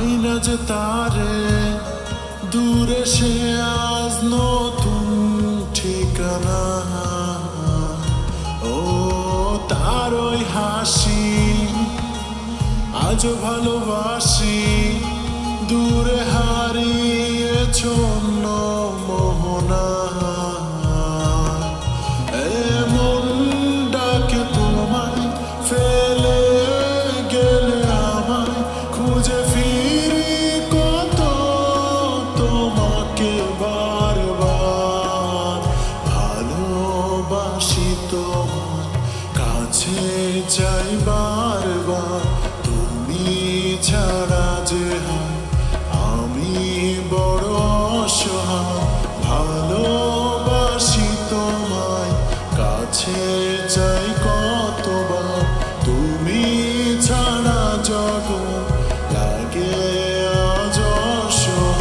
পাই না যে তারে দূরে সে আজ নতুন ঠিকানা। ও তার ওই হাসি আজও ভালোবাসি, দূরে হারিয়েছ অন্য মোহনা। এমন ডাকে তোমায় ফেলে গেলে আমায় খুঁজে ফিরি কত তোমাকে বারবার। ভালোবাসি তোমার কাছে চাই বারবার, তুমি ছাড়া যে আমি বড় অসহায়। ভালোবাসি তোমায় কাছে চাই কতবার, তুমি ছাড়া জগৎ লাগে আজ অসহায়।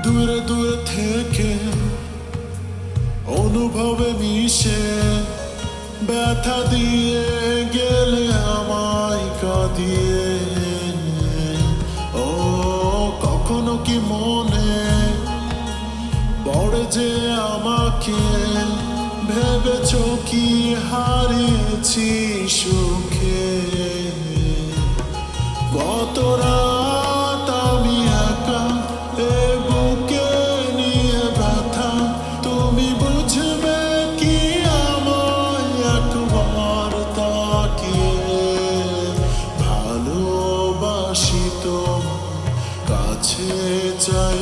দূরে দূরে থেকে অনুভবে মিশে ব্যথা দিয়ে গেলে আমায় কাঁদিয়ে। ও কখনো কি মনে পড়ে যে আমাকে ভেবেছ কি হারিয়েছি সুখে। কত রাত আমি একা এ বুকে নিয়ে ব্যথা, তুমি বুঝবে কি আমায় একবার তাকিয়ে। ভালোবাসি তোমার কাছে চাই